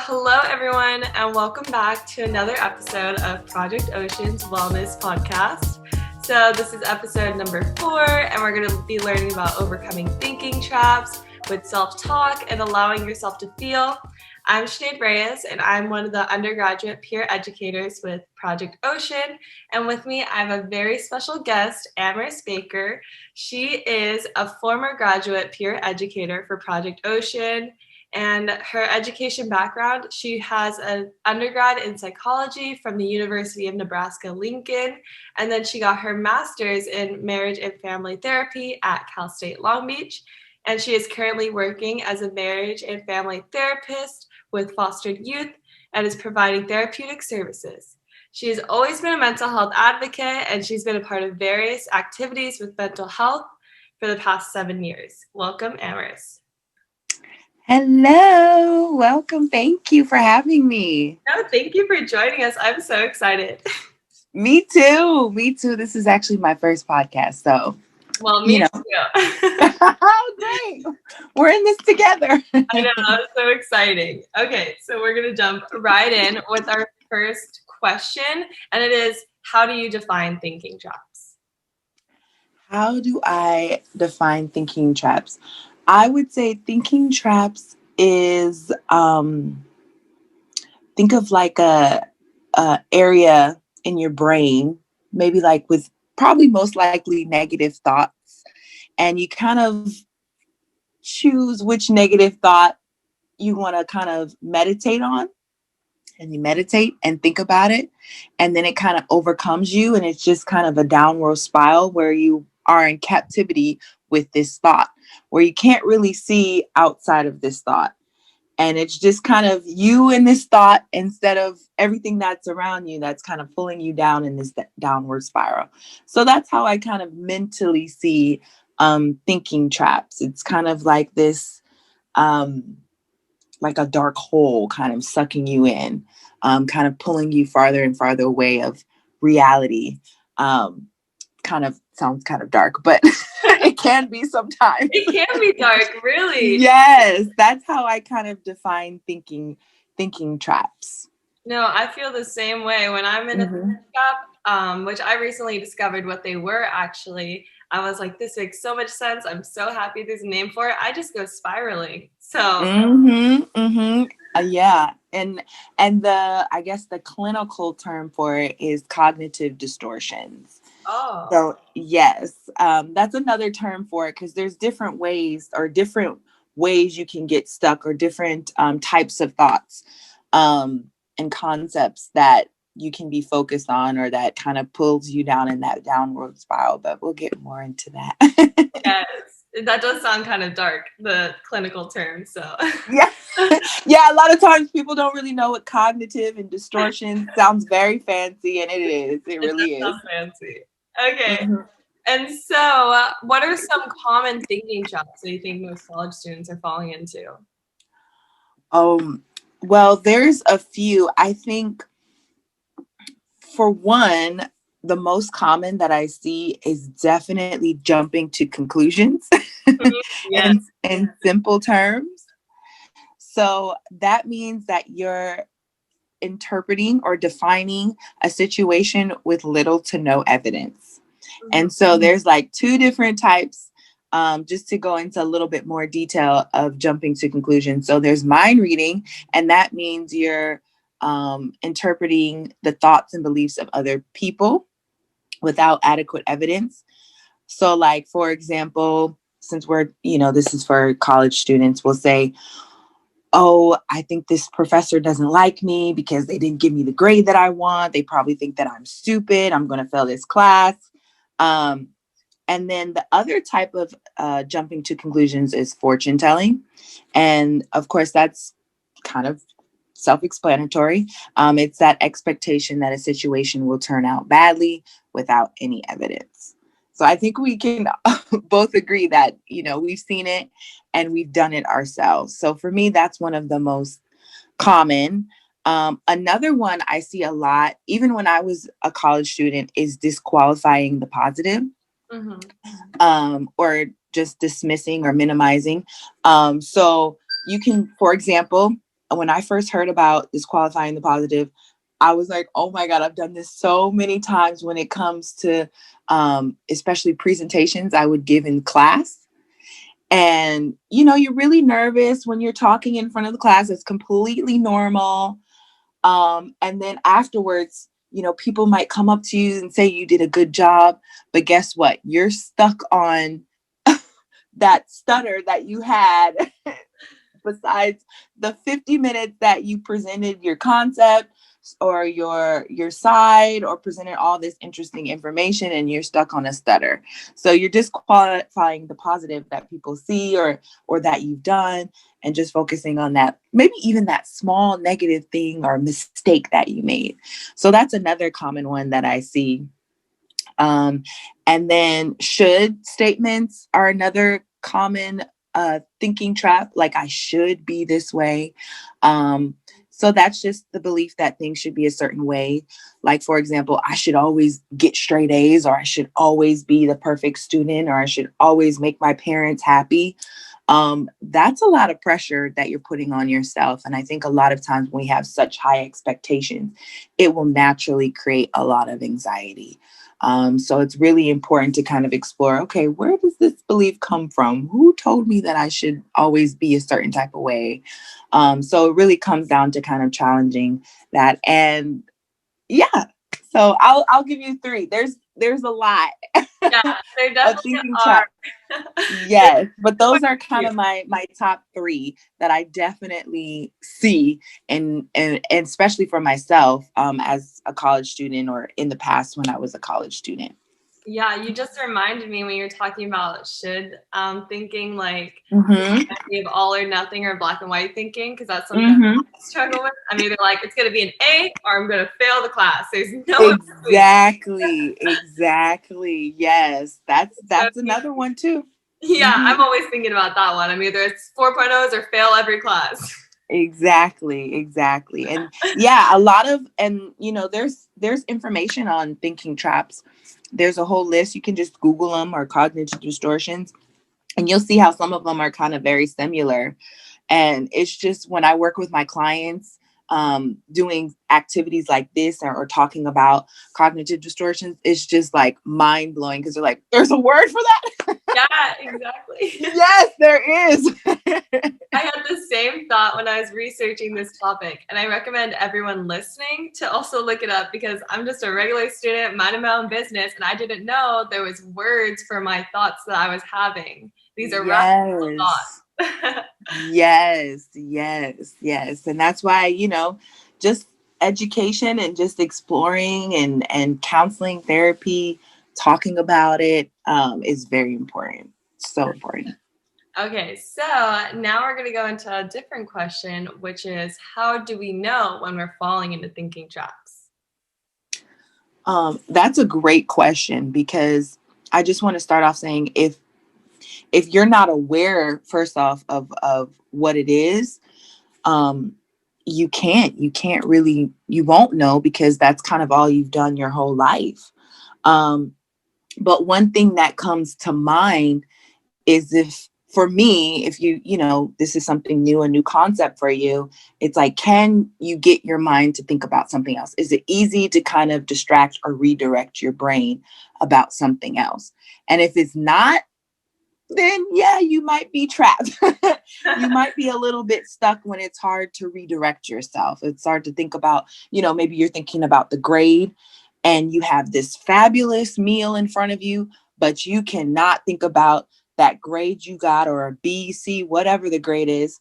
Hello everyone, and welcome back to another episode of Project Ocean's Wellness Podcast. So this is episode number 4, and we're going to be learning about overcoming thinking traps with self-talk and allowing yourself to feel. I'm Sinead Reyes, and I'm one of the undergraduate peer educators with Project Ocean. And with me, I have a very special guest, Amaris Baker. She is a former graduate peer educator for Project Ocean. And her education background, she has an undergrad in psychology from the University of Nebraska-Lincoln, and then she got her master's in marriage and family therapy at Cal State Long Beach, and she is currently working as a marriage and family therapist with fostered youth and is providing therapeutic services. She has always been a mental health advocate, and she's been a part of various activities with mental health for the past 7 years. Welcome, Amaris. Hello, welcome. Thank you for having me. No, thank you for joining us. I'm so excited. Me too. This is actually my first podcast, so Me too. Oh, great. We're in this together. I know, it's so exciting. Okay, so we're gonna jump right in with our first question, and it is, how do you define thinking traps? How do I define thinking traps? I would say thinking traps is think of like a area in your brain, maybe like with probably most likely negative thoughts, and you kind of choose which negative thought you want to kind of meditate on, and you meditate and think about it, and then it kind of overcomes you, and it's just kind of a downward spiral where you are in captivity with this thought, where you can't really see outside of this thought. And it's just kind of you in this thought instead of everything that's around you that's kind of pulling you down in this downward spiral. So that's how I kind of mentally see thinking traps. It's kind of like this, like a dark hole kind of sucking you in, kind of pulling you farther and farther away of reality. Kind of sounds kind of dark, but it can be sometimes. It can be dark, really. Yes, that's how I kind of define thinking traps. No, I feel the same way when I'm in a thinking trap, which I recently discovered what they were actually. I was like, this makes so much sense. I'm so happy there's a name for it. I just go spiraling. So yeah. And I guess the clinical term for it is cognitive distortions. Oh. So yes, that's another term for it, because there's different ways you can get stuck, or different types of thoughts and concepts that you can be focused on, or that kind of pulls you down in that downward spiral. But we'll get more into that. Yes, that does sound kind of dark, the clinical term. So yeah. Yeah, a lot of times people don't really know what cognitive and distortion sounds very fancy, and it is. It really is. Fancy. Okay. And so, what are some common thinking traps that you think most college students are falling into? Well, there's a few. I think, for one, the most common that I see is definitely jumping to conclusions in simple terms. So that means that you're interpreting or defining a situation with little to no evidence. And so there's like 2 different types, just to go into a little bit more detail of jumping to conclusions. So there's mind reading, and that means you're interpreting the thoughts and beliefs of other people without adequate evidence. So like, for example, since this is for college students, we'll say, oh, I think this professor doesn't like me because they didn't give me the grade that I want. They probably think that I'm stupid. I'm going to fail this class. And then the other type of jumping to conclusions is fortune telling. And of course, that's kind of self-explanatory. It's that expectation that a situation will turn out badly without any evidence. So I think we can both agree that, we've seen it and we've done it ourselves. So for me, that's one of the most common. Another one I see a lot, even when I was a college student, is disqualifying the positive, or just dismissing or minimizing. So you can, for example, when I first heard about disqualifying the positive, I was like, oh my God, I've done this so many times when it comes to especially presentations I would give in class. And, you're really nervous when you're talking in front of the class. It's completely normal. And then afterwards, people might come up to you and say you did a good job. But guess what? You're stuck on that stutter that you had besides the 50 minutes that you presented your concept or your side or presented all this interesting information, and you're stuck on a stutter. So you're disqualifying the positive that people see or that you've done, and just focusing on that, maybe even that small negative thing or mistake that you made. So that's another common one that I see. And then should statements are another common thinking trap, like I should be this way. So that's just the belief that things should be a certain way. Like, for example, I should always get straight A's, or I should always be the perfect student, or I should always make my parents happy. That's a lot of pressure that you're putting on yourself. And I think a lot of times when we have such high expectations, it will naturally create a lot of anxiety. So it's really important to kind of explore, okay, where does this belief come from? Who told me that I should always be a certain type of way? So it really comes down to kind of challenging that. And yeah, so I'll give you 3. There's a lot. Yeah, there Of definitely thinking are. trap. Yes, but those are kind of my top 3 that I definitely see, and especially for myself as a college student, or in the past when I was a college student. Yeah, you just reminded me when you're talking about should thinking, like Mm-hmm. of all or nothing or black and white thinking, because that's something Mm-hmm. I struggle with. I'm either like, it's going to be an A or I'm going to fail the class. There's no in between. Exactly. Yes, So, that's another one too. yeah, Mm-hmm. I'm always thinking about that one. I'm either it's 4.0s or fail every class. Exactly. And yeah, a lot of, and there's information on thinking traps. There's a whole list. You can just Google them, or cognitive distortions, and you'll see how some of them are kind of very similar. And it's just when I work with my clients, doing activities like this, or talking about cognitive distortions, it's just like mind blowing, because they're like, there's a word for that. Yeah, exactly. Yes, there is. I had the same thought when I was researching this topic, and I recommend everyone listening to also look it up, because I'm just a regular student minding my own business, and I didn't know there was words for my thoughts that I was having. These are rational Yes. thoughts. Yes. And that's why, just education and just exploring and counseling, therapy, talking about it is very important. So important. Okay, so now we're going to go into a different question, which is, how do we know when we're falling into thinking traps? That's a great question, because I just want to start off saying, if you're not aware, first off, of what it is, you won't know, because that's kind of all you've done your whole life. But one thing that comes to mind is, for me, if this is something new, a new concept for you, it's like, can you get your mind to think about something else? Is it easy to kind of distract or redirect your brain about something else? And if it's not, then yeah, you might be trapped. You might be a little bit stuck when it's hard to redirect yourself. It's hard to think about, maybe you're thinking about the grade, and you have this fabulous meal in front of you, but you cannot think about that grade you got, or a B, C, whatever the grade is,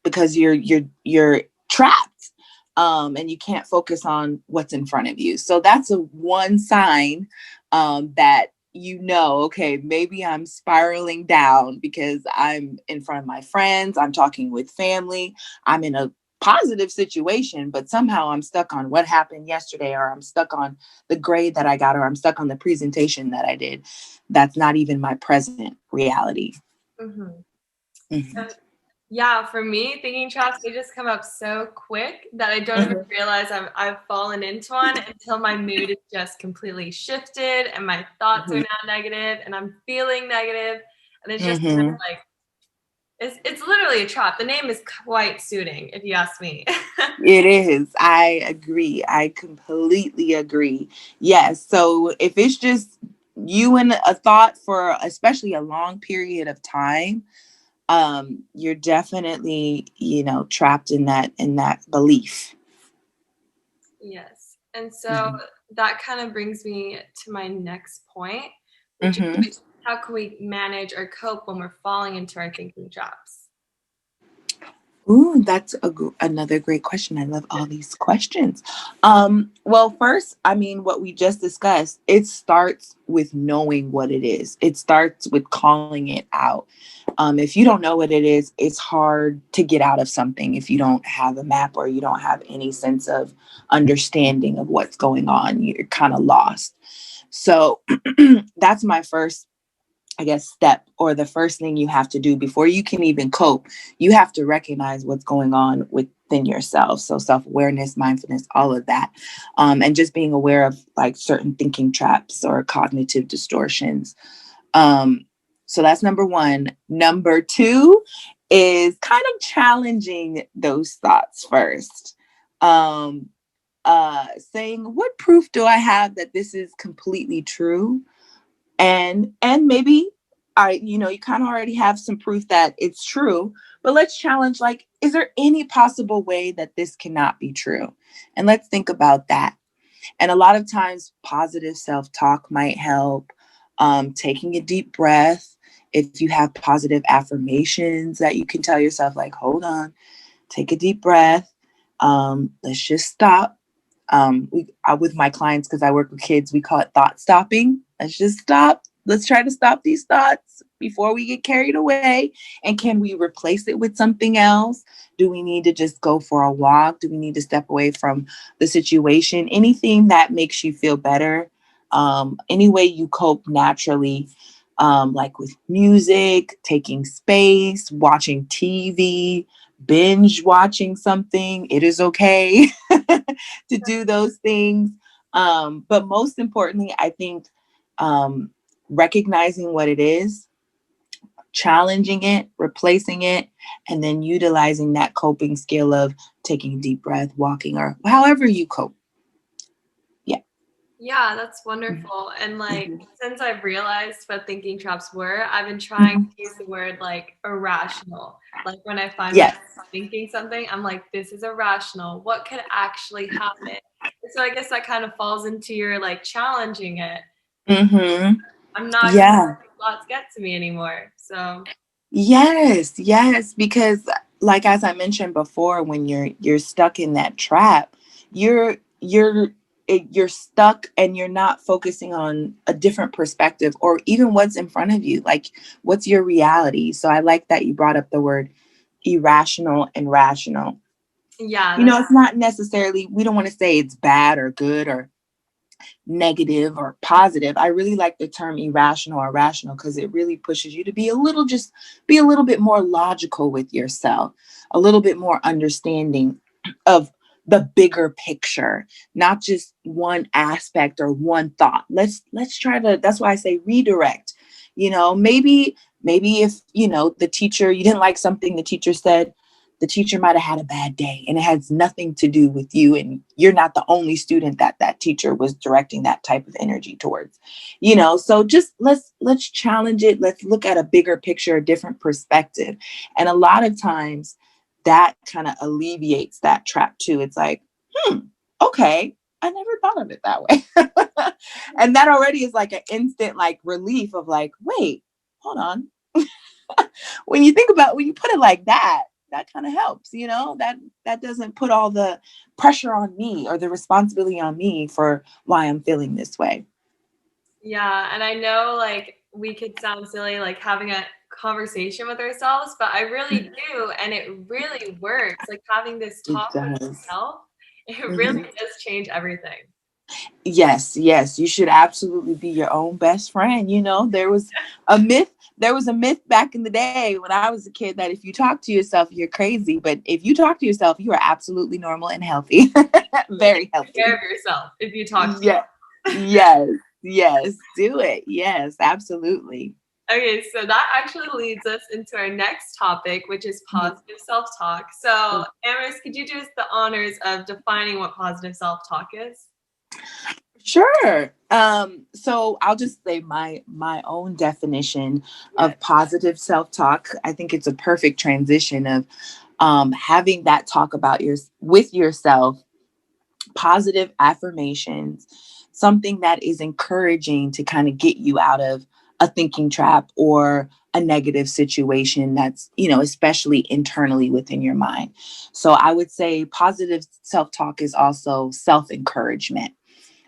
because you're trapped, and you can't focus on what's in front of you. So that's a one sign that okay, maybe I'm spiraling down, because I'm in front of my friends, I'm talking with family, I'm in a positive situation, but somehow I'm stuck on what happened yesterday, or I'm stuck on the grade that I got, or I'm stuck on the presentation that I did. That's not even my present reality. Mm-hmm. Mm-hmm. Yeah, for me, thinking traps, they just come up so quick that I don't even Mm-hmm. realize I've fallen into one until my mood is just completely shifted and my thoughts are now negative and I'm feeling negative. And it's just kind of Mm-hmm. like It's literally a trap. The name is quite suiting, if you ask me. It is. I agree. I completely agree. Yes. So if it's just you and a thought for especially a long period of time, you're definitely, trapped in that belief. Yes. And so Mhm. that kind of brings me to my next point, which is Mhm. how can we manage or cope when we're falling into our thinking traps? Ooh, that's another great question. I love all these questions. Well, first, I mean, what we just discussed, it starts with knowing what it is. It starts with calling it out. If you don't know what it is, it's hard to get out of something if you don't have a map or you don't have any sense of understanding of what's going on. You're kind of lost. So that's my first, I guess, step, or the first thing you have to do before you can even cope. You have to recognize what's going on within yourself. So self-awareness, mindfulness, all of that. And just being aware of like certain thinking traps or cognitive distortions. Um, so that's number one. Number two is kind of challenging those thoughts first. Um, Saying, what proof do I have that this is completely true? And maybe you kind of already have some proof that it's true, but let's challenge, like, is there any possible way that this cannot be true? And let's think about that. And a lot of times positive self-talk might help. Taking a deep breath, if you have positive affirmations that you can tell yourself, like, hold on, take a deep breath. Let's just stop. With my clients, because I work with kids, we call it thought stopping. Let's just stop. Let's try to stop these thoughts before we get carried away. And can we replace it with something else? Do we need to just go for a walk? Do we need to step away from the situation? Anything that makes you feel better. Any way you cope naturally, like with music, taking space, watching TV, binge watching something. It is okay to do those things. But most importantly, I think recognizing what it is, challenging it, replacing it, and then utilizing that coping skill of taking a deep breath, walking, or however you cope. Yeah. Yeah, that's Mhm. wonderful. And like, Mhm. since I've realized what thinking traps were, I've been trying Mhm. to use the word like irrational. Like when I find myself Yes. thinking something, I'm like, this is irrational. What could actually happen? And so I guess that kind of falls into your like challenging it. Hmm. I'm not gonna Yeah. let thoughts get to me anymore. So Yes, yes, because like as I mentioned before, when you're stuck in that trap, you're stuck and you're not focusing on a different perspective or even what's in front of you. Like, what's your reality? So I like that you brought up the word irrational and rational. yeah, You that's know, it's not necessarily, we don't want to say it's bad or good or negative or positive. I really like the term irrational or rational because it really pushes you to be a little bit more logical with yourself, a little bit more understanding of the bigger picture, not just one aspect or one thought. Let's try to, that's why I say redirect. Maybe if, the teacher, you didn't like something the teacher said, the teacher might have had a bad day and it has nothing to do with you, and you're not the only student that teacher was directing that type of energy towards. So just let's challenge it. Let's look at a bigger picture, a different perspective. And a lot of times that kind of alleviates that trap too. It's like, okay, I never thought of it that way. And that already is like an instant like relief of like, wait, hold on. When you put it like that kind of helps, that doesn't put all the pressure on me or the responsibility on me for why I'm feeling this way. yeah, and I know like we could sound silly like having a conversation with ourselves, but I really do, and it really works. Like having this It talk with does. yourself, it really Mhm. does change everything. Yes, yes, you should absolutely be your own best friend. There was a myth back in the day when I was a kid that if you talk to yourself, you're crazy. But if you talk to yourself, you are absolutely normal and healthy. You Very take care healthy. of yourself if you talk to Yeah. Yes. Yes. Do it. Yes, absolutely. Okay, so that actually leads us into our next topic, which is positive self-talk. So, Amaris, could you do us the honors of defining what positive self-talk is? Sure. So I'll just say my own definition Yes. of positive self-talk. I think it's a perfect transition of having that talk about with yourself, positive affirmations, something that is encouraging to kind of get you out of a thinking trap or a negative situation that's, especially internally within your mind. So I would say positive self-talk is also self-encouragement.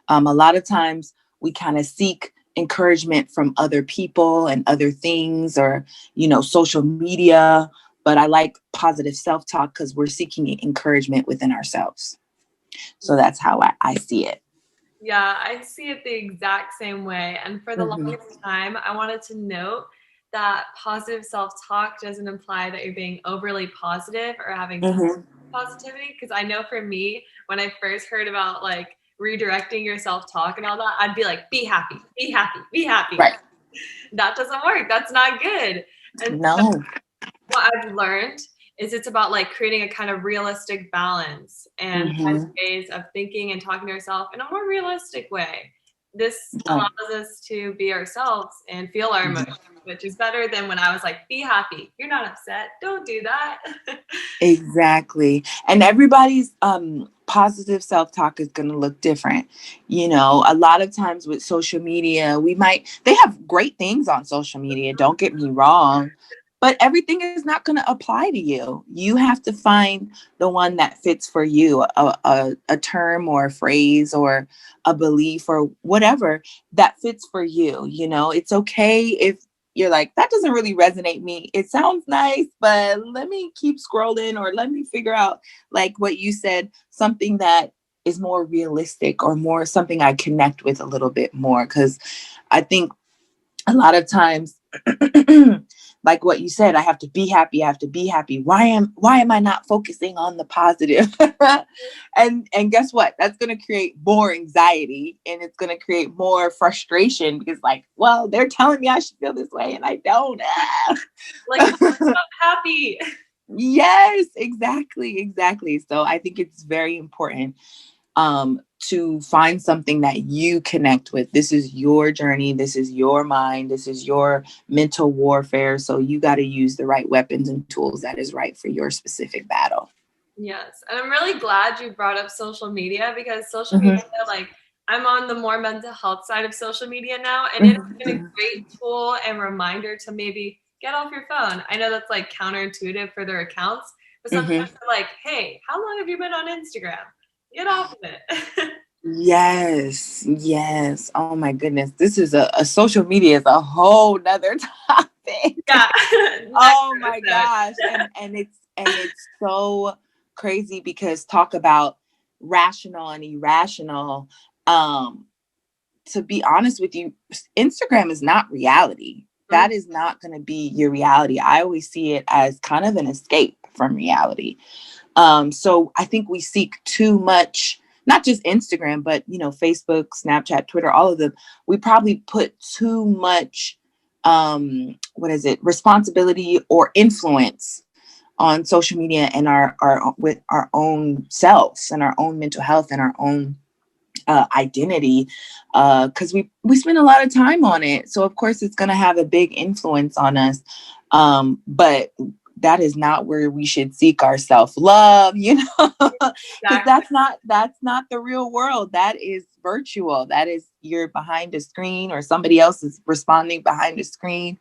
A lot of times we kind of seek encouragement from other people and other things or, social media. But I like positive self talk because we're seeking encouragement within ourselves. So that's how I see it. Yeah, I see it the exact same way. And for the Mm-hmm. longest time, I wanted to note that positive self-talk doesn't imply that you're being overly positive or having Mm-hmm. positivity. Because I know for me, when I first heard about like redirecting your self-talk and all that, I'd be like, be happy, be happy, be happy. Right. That doesn't work. That's not good. And No. what I've learned is it's about like creating a kind of realistic balance and Mm-hmm. ways of thinking and talking to ourselves in a more realistic way. This Right. allows us to be ourselves and feel our emotions, which is better than when I was like, be happy. You're not upset. Don't do that. Exactly. And everybody's positive self-talk is going to look different. A lot of times with social media, they have great things on social media, don't get me wrong, but everything is not going to apply to you. You have to find the one that fits for you, a term or a phrase or a belief or whatever that fits for you. It's okay if you're like, that doesn't really resonate me. It sounds nice, but let me keep scrolling or let me figure out, like what you said, something that is more realistic or more something I connect with a little bit more. Because I think a lot of times, like what you said, I have to be happy. I have to be happy. Why am I not focusing on the positive? and guess what? That's going to create more anxiety and it's going to create more frustration because, like, well, they're telling me I should feel this way and I don't. Like, I'm happy. Yes, exactly. So I think it's very important to find something that you connect with. This is your journey. This is your mind. This is your mental warfare. So you got to use the right weapons and tools that is right for your specific battle. Yes. And I'm really glad you brought up social media because social Mm-hmm. media, like, I'm on the more mental health side of social media now, and it's been a Mm-hmm. great tool and reminder to maybe get off your phone. I know that's like counterintuitive for their accounts, but sometimes Mm-hmm. they're like, hey, how long have you been on Instagram? Get off of it. Yes. Oh my goodness. This is a social media is a whole nother Yeah. topic. Next Oh my episode. gosh. And it's so crazy because talk about rational and irrational. Um, to be honest with you, Instagram is not reality. Mm, That is not going to be your reality. I always see it as kind of an escape from reality. So I think we seek too much, not just Instagram, but Facebook, Snapchat, Twitter, all of them. We probably put too much, responsibility or influence on social media and our with our own selves and our own mental health and our own identity, because we spend a lot of time on it. So of course it's going to have a big influence on us. But that is not where we should seek our self-love, because exactly. that's not the real world. That is virtual. That is you're behind a screen or somebody else is responding behind a screen.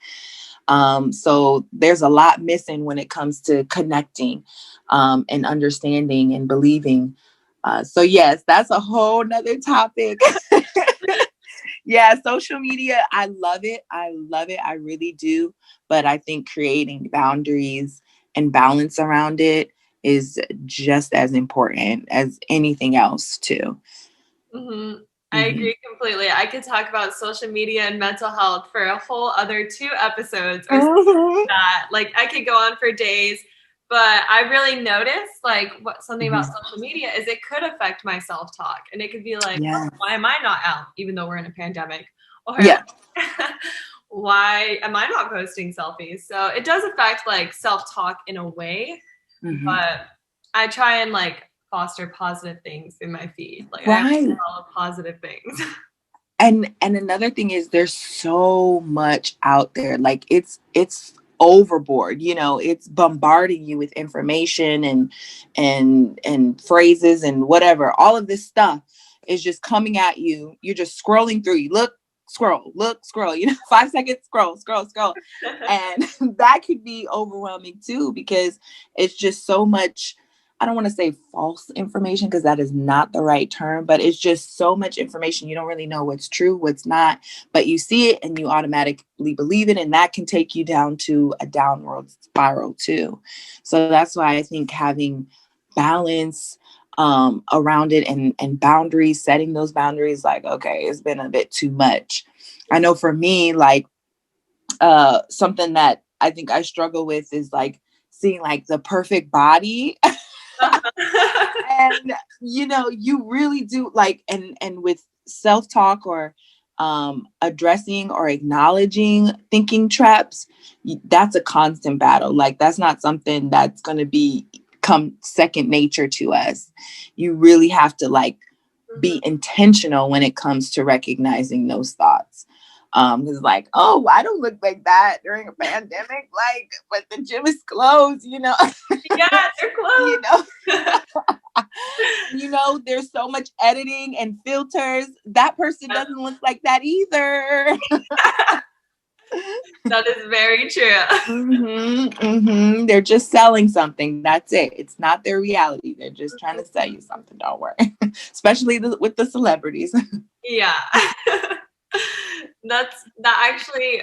So there's a lot missing when it comes to connecting, and understanding and believing. So yes, that's a whole nother topic. Yeah, social media, I love it. I really do. But I think creating boundaries and balance around it is just as important as anything else too. Mm-hmm. I Mhm. agree completely. I could talk about social media and mental health for a whole other 2 episodes or something like Mhm. that. Like I could go on for days, but I really noticed like what something about Mhm. social media is it could affect my self-talk. And it could be like, oh, Yeah. why am I not out even though we're in a pandemic? Or Yeah. why am I not posting selfies? So it does affect like self-talk in a way, but I try and like foster positive things in my feed. Like I Right. follow positive things. And another thing is there's so much out there. Like it's overboard, it's bombarding you with information and phrases and whatever. All of this stuff is just coming at you. You're just scrolling through. You look, scroll, 5 seconds, scroll. And that could be overwhelming too, because it's just so much. I don't want to say false information because that is not the right term, but it's just so much information. You don't really know what's true, what's not, but you see it and you automatically believe it. And that can take you down to a downward spiral too. So that's why I think having balance around it and boundaries, setting those boundaries, like, okay, it's been a bit too much. I know for me, like, something that I think I struggle with is like seeing like the perfect body. And you really do like, and with self-talk or addressing or acknowledging thinking traps, that's a constant battle. Like that's not something that's going to become second nature to us. You really have to like be intentional when it comes to recognizing those thoughts. Because like, oh, I don't look like that during a pandemic, like, but the gym is closed, Yeah, they're closed. There's so much editing and filters. That person doesn't look like that either. That is very true. They're just selling something. That's it. It's not their reality. They're just trying to sell you something. Don't worry. Especially with the celebrities. Yeah. That actually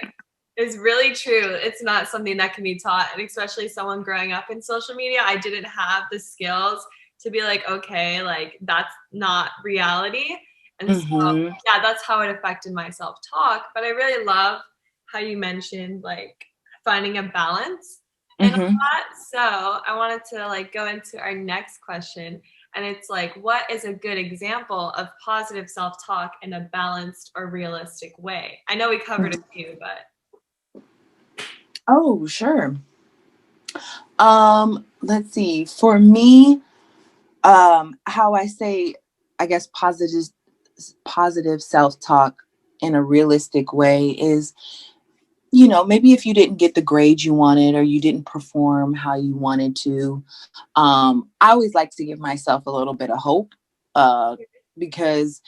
is really true. It's not something that can be taught, and especially someone growing up in social media, I didn't have the skills to be like, okay, like that's not reality. And so yeah, that's how it affected my self-talk. But I really love how you mentioned like finding a balance in all that. So I wanted to like go into our next question. And it's like, what is a good example of positive self-talk in a balanced or realistic way? I know we covered a few, but. Oh, sure. Let's see. For me, how I say, I guess positive self-talk in a realistic way is, maybe if you didn't get the grade you wanted or you didn't perform how you wanted to, I always like to give myself a little bit of hope, because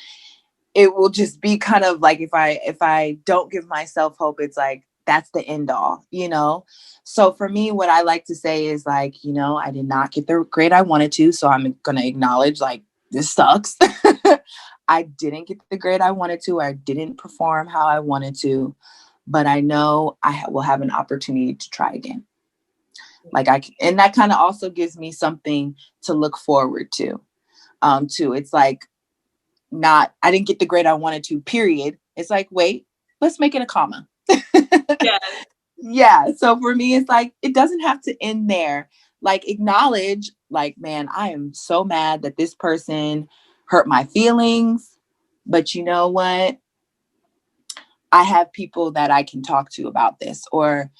it will just be kind of like if I don't give myself hope, it's like that's the end all. So for me, what I like to say is like, I did not get the grade I wanted to, so I'm gonna acknowledge like this sucks. I didn't get the grade I wanted to, or I didn't perform how I wanted to, but I know I will have an opportunity to try again. Like and that kind of also gives me something to look forward to. Too. It's like, not, I didn't get the grade I wanted to, period. It's like, wait, let's make it a comma. Yeah. Yeah. So for me, it's like, it doesn't have to end there. Like, acknowledge, like, man, I am so mad that this person hurt my feelings. But you know what? I have people that I can talk to about this. Or,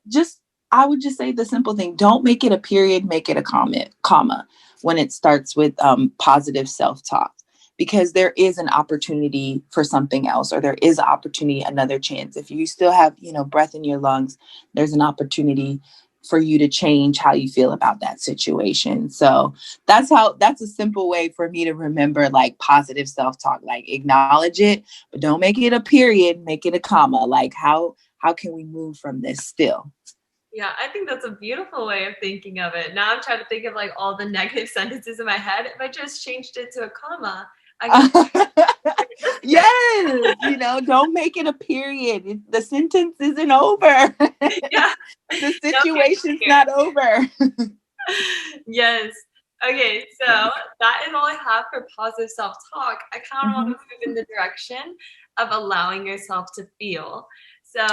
just, I would just say the simple thing: don't make it a period, make it a comma when it starts with positive self-talk, because there is an opportunity for something else, or there is an opportunity, another chance. If you still have, breath in your lungs, there's an opportunity for you to change how you feel about that situation. So that's a simple way for me to remember like positive self-talk, like acknowledge it, but don't make it a period, make it a comma. Like how can we move from this still? Yeah, I think that's a beautiful way of thinking of it. Now I'm trying to think of like all the negative sentences in my head. If I just changed it to a comma, I could. Yes, don't make it a period. The sentence isn't over. Yeah. The situation's not over. Yes. Okay, so that is all I have for positive self-talk. I kind of want to move in the direction of allowing yourself to feel. So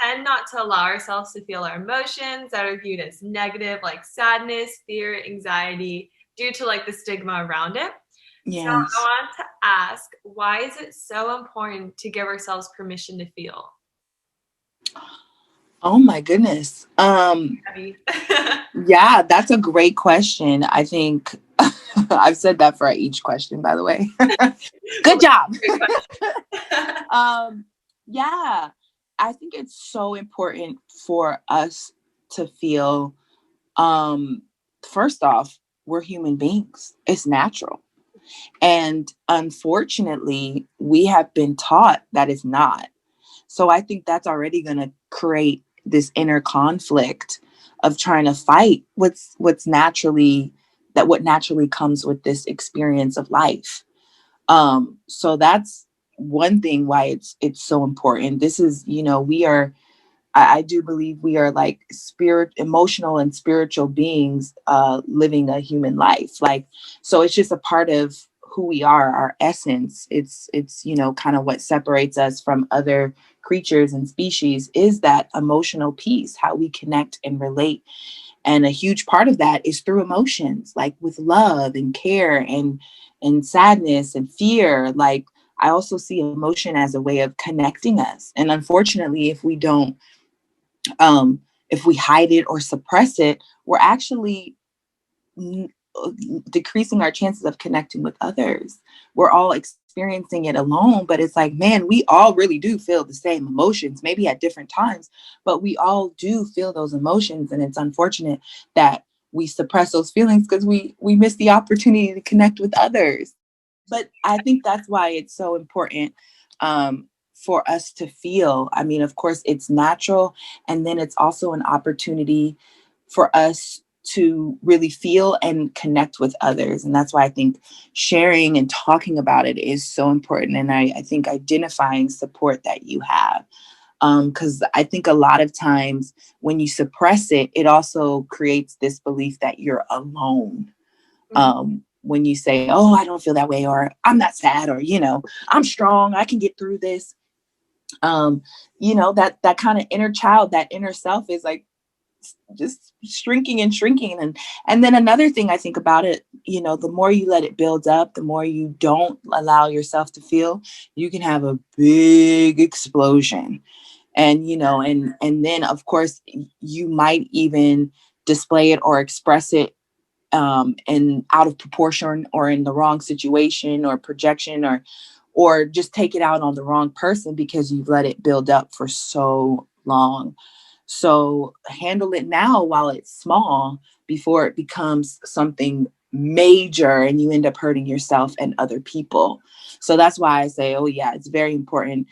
tend not to allow ourselves to feel our emotions that are viewed as negative, like sadness, fear, anxiety, due to like the stigma around it. Yes. So I wanted to ask, why is it so important to give ourselves permission to feel? Oh my goodness. Yeah, that's a great question. I think I've said that for each question, by the way. Well, Good job. great question. um, yeah, I think it's so important for us to feel, um, first off, we're human beings. It's natural. And unfortunately, we have been taught that it's not. So I think that's already going to create this inner conflict of trying to fight what's naturally that what naturally comes with this experience of life. So that's one thing why it's so important. This is, we are, I do believe we are like emotional and spiritual beings living a human life. Like, so it's just a part of who we are, our essence. It's kind of what separates us from other creatures and species is that emotional piece, how we connect and relate. And a huge part of that is through emotions, like with love and care and sadness and fear. Like, I also see emotion as a way of connecting us. And unfortunately, if we hide it or suppress it, we're actually decreasing our chances of connecting with others. We're all experiencing it alone, but it's like, man, we all really do feel the same emotions, maybe at different times, but we all do feel those emotions. And it's unfortunate that we suppress those feelings because we miss the opportunity to connect with others. But I think that's why it's so important, for us to feel. I mean, of course, it's natural. And then it's also an opportunity for us to really feel and connect with others. And that's why I think sharing and talking about it is so important. And I think identifying support that you have. Because I think a lot of times when you suppress it, it also creates this belief that you're alone. When you say, oh, I don't feel that way, or I'm not sad, or, I'm strong, I can get through this. That kind of inner child, that inner self is like just shrinking and shrinking. And then another thing I think about it, the more you let it build up, the more you don't allow yourself to feel, you can have a big explosion. And and then of course you might even display it or express it and out of proportion or in the wrong situation or projection, or just take it out on the wrong person because you've let it build up for so long. So handle it now while it's small before it becomes something major and you end up hurting yourself and other people. So that's why I say, oh yeah, it's very important,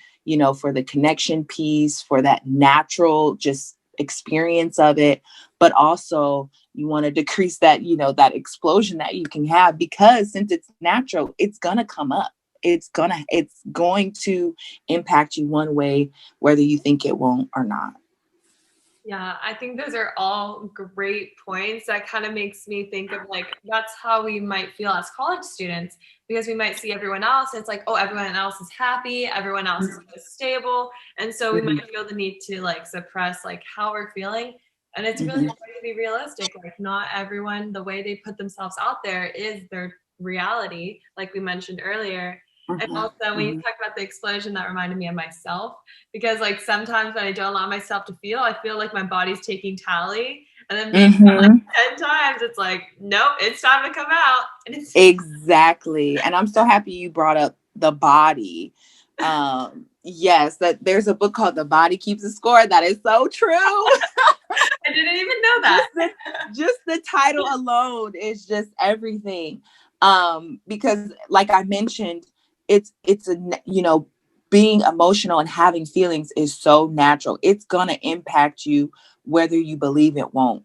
for the connection piece, for that natural just experience of it, but also you want to decrease that, that explosion that you can have, because since it's natural, it's going to come up. It's going to impact you one way, whether you think it won't or not. Yeah, I think those are all great points. That kind of makes me think of like, that's how we might feel as college students, because we might see everyone else. And it's like, oh, everyone else is happy. Everyone else is stable. And so we might feel the need to like suppress like how we're feeling. And it's really important to be realistic. Like, not everyone, the way they put themselves out there is their reality, like we mentioned earlier. And also when you talk about the explosion, that reminded me of myself, because like sometimes when I don't allow myself to feel, I feel like my body's taking tally. And then maybe like 10 times, it's like, nope, it's time to come out. And it's Exactly. And I'm so happy you brought up the body. Yes, that there's a book called The Body Keeps a Score. That is so true. I didn't even know that. Just the title alone is just everything. Because like I mentioned, it's a being emotional and having feelings is so natural. It's gonna impact you whether you believe it won't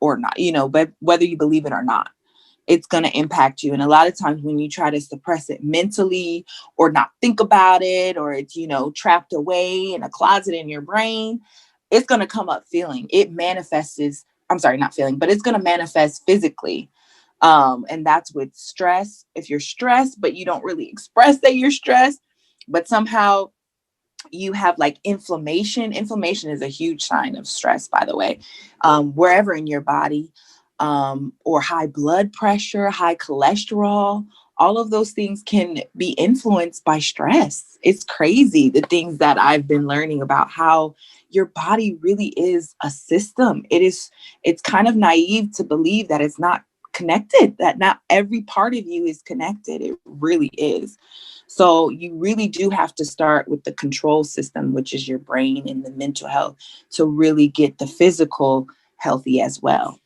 or not, but whether you believe it or not, it's going to impact you. And a lot of times when you try to suppress it mentally or not think about it, or it's, trapped away in a closet in your brain, it's going to come up feeling. It manifests, I'm sorry, not feeling, but it's going to manifest physically. And that's with stress. If you're stressed, but you don't really express that you're stressed, but somehow you have like inflammation. Inflammation is a huge sign of stress, by the way, wherever in your body, or high blood pressure, high cholesterol. all of those things can be influenced by stress. It's crazy, the things that I've been learning about how your body really is a system. It's kind of naive to believe that it's not connected, that not every part of you is connected. It really is. So you really do have to start with the control system, which is your brain and the mental health, to really get the physical healthy as well.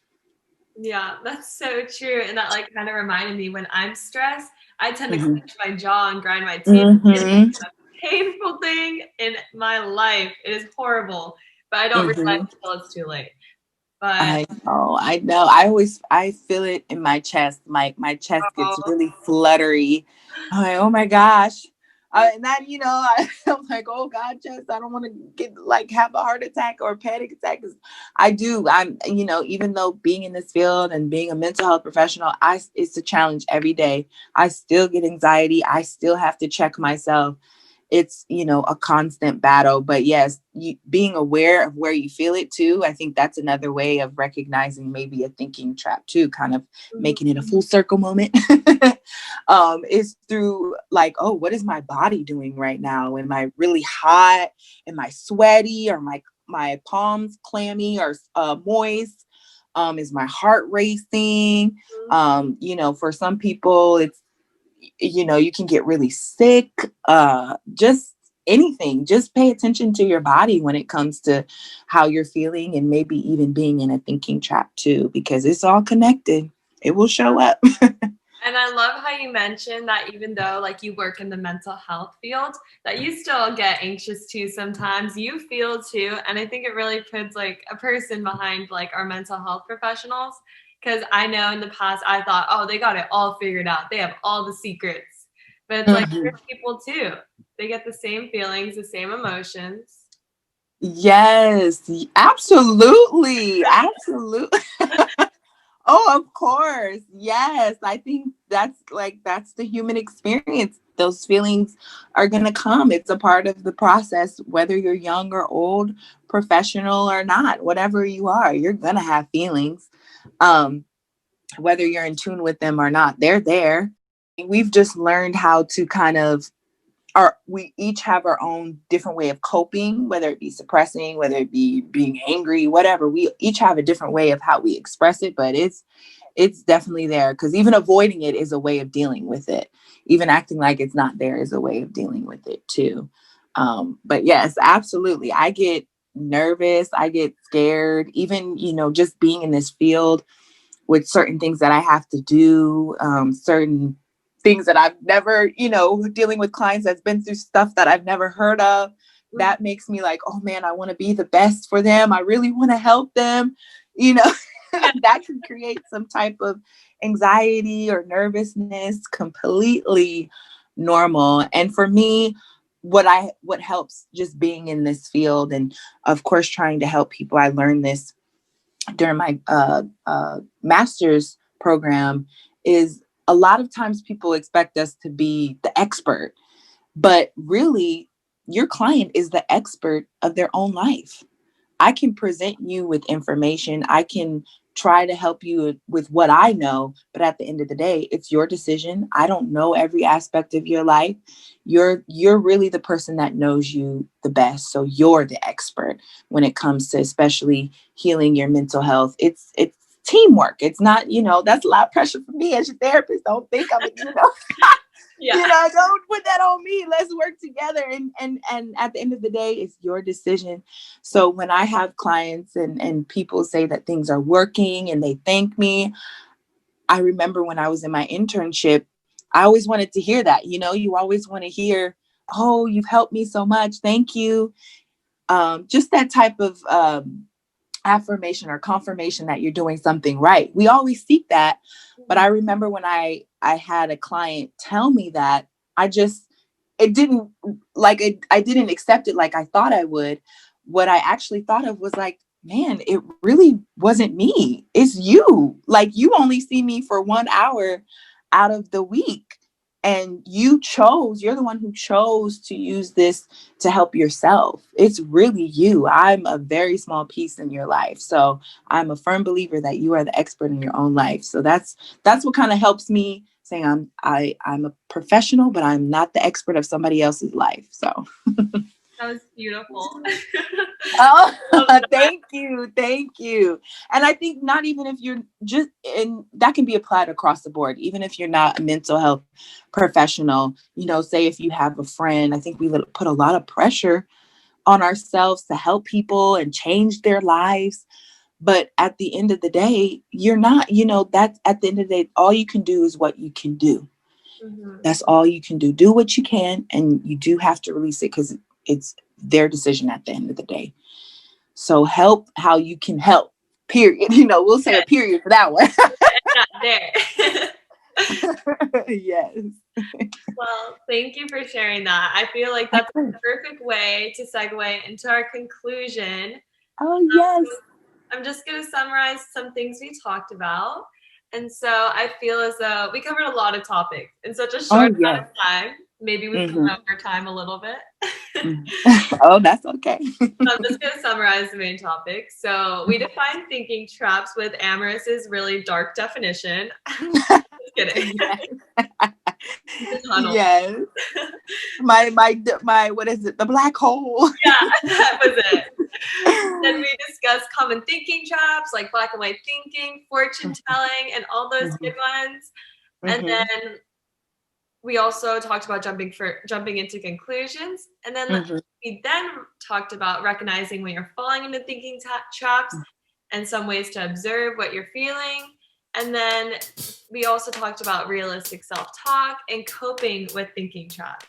Yeah, that's so true. And that like kind of reminded me when I'm stressed, I tend to Mhm. clench my jaw and grind my teeth. It's Mhm. the most painful thing in my life. It is horrible, but I don't realize Mhm. until it's too late. But I know, I know. I feel it in my chest. My chest gets oh, really fluttery. I'm like, oh my gosh. And then, I'm like, oh God, chest, I don't want to get like have a heart attack or a panic attack. 'Cause I do. Even though being in this field and being a mental health professional, it's a challenge every day. I still get anxiety. I still have to check myself. It's a constant battle. But yes, being aware of where you feel it too, I think that's another way of recognizing maybe a thinking trap too, kind of making it a full circle moment. Is through like, oh, what is my body doing right now? Am I really hot? Am I sweaty? Or my palms clammy or moist? Is my heart racing? For some people it's, you can get really sick. Just anything, just pay attention to your body when it comes to how you're feeling, and maybe even being in a thinking trap too, because it's all connected. It will show up. and I love how you mentioned that even though like you work in the mental health field, that you still get anxious too sometimes. You feel too. And I think it really puts like a person behind like our mental health professionals. Because I know in the past I thought, oh, they got it all figured out. They have all the secrets. But it's like Mhm. there's people too. They get the same feelings, the same emotions. Yes, absolutely. Absolutely. Oh, of course. Yes. I think that's the human experience. Those feelings are going to come. It's a part of the process, whether you're young or old, professional or not, whatever you are, you're going to have feelings. Um, whether you're in tune with them or not, they're there. We've just learned how to kind of we each have our own different way of coping, whether it be suppressing, whether it be being angry, whatever. We each have a different way of how we express it, but it's definitely there, because even avoiding it is a way of dealing with it. Even acting like it's not there is a way of dealing with it too. But yes, absolutely. I get nervous. I get scared. Even, just being in this field with certain things that I have to do, certain things that I've never, dealing with clients that's been through stuff that I've never heard of. That makes me like, oh man, I want to be the best for them. I really want to help them. You know, Yeah. that can create some type of anxiety or nervousness. Completely normal. And for me, what helps just being in this field, and of course trying to help people, I learned this during my master's program, is a lot of times people expect us to be the expert, but really your client is the expert of their own life. I can present you with information. I can try to help you with what I know, but at the end of the day, it's your decision. I don't know every aspect of your life. You're really the person that knows you the best. So you're the expert when it comes to especially healing your mental health. It's teamwork. It's not, that's a lot of pressure for me as your therapist. Don't think I'm, Yeah. don't put that on me. Let's work together. And at the end of the day, it's your decision. So when I have clients and people say that things are working and they thank me, I remember when I was in my internship, I always wanted to hear that. You always want to hear, oh, you've helped me so much. Thank you. Just that type of affirmation or confirmation that you're doing something right. We always seek that. But I remember when I had a client tell me that, I just it didn't I didn't accept it like I thought I would. What I actually thought of was like, man, it really wasn't me. It's you. Like, you only see me for 1 hour out of the week. And you're the one who chose to use this to help yourself. It's really you. I'm a very small piece in your life. So I'm a firm believer that you are the expert in your own life. So that's what kind of helps me saying I'm a professional, but I'm not the expert of somebody else's life. So that was beautiful. oh, thank you. Thank you. And I think not even if you're just, and that can be applied across the board, even if you're not a mental health professional, say if you have a friend, I think we put a lot of pressure on ourselves to help people and change their lives. But at the end of the day, you're not, that's at the end of the day, all you can do is what you can do. Mm-hmm. That's all you can do. Do what you can, and you do have to release it because it's their decision at the end of the day. So help how you can help, period. We'll say a period for that one. Not there. Yes. Well, thank you for sharing that. I feel like that's a perfect way to segue into our conclusion. Oh, yes. I'm just going to summarize some things we talked about. And so I feel as though we covered a lot of topics in such a short amount of time. Maybe we went over time a little bit. Oh, that's okay. So I'm just going to summarize the main topics. So we defined thinking traps with Amaris's really dark definition. Just kidding. Yes. My what is it? The black hole. Yeah, that was it. Then we discussed common thinking traps like black and white thinking, fortune telling, and all those good ones. And then we also talked about jumping into conclusions. And then we then talked about recognizing when you're falling into thinking traps and some ways to observe what you're feeling. And then we also talked about realistic self-talk and coping with thinking traps.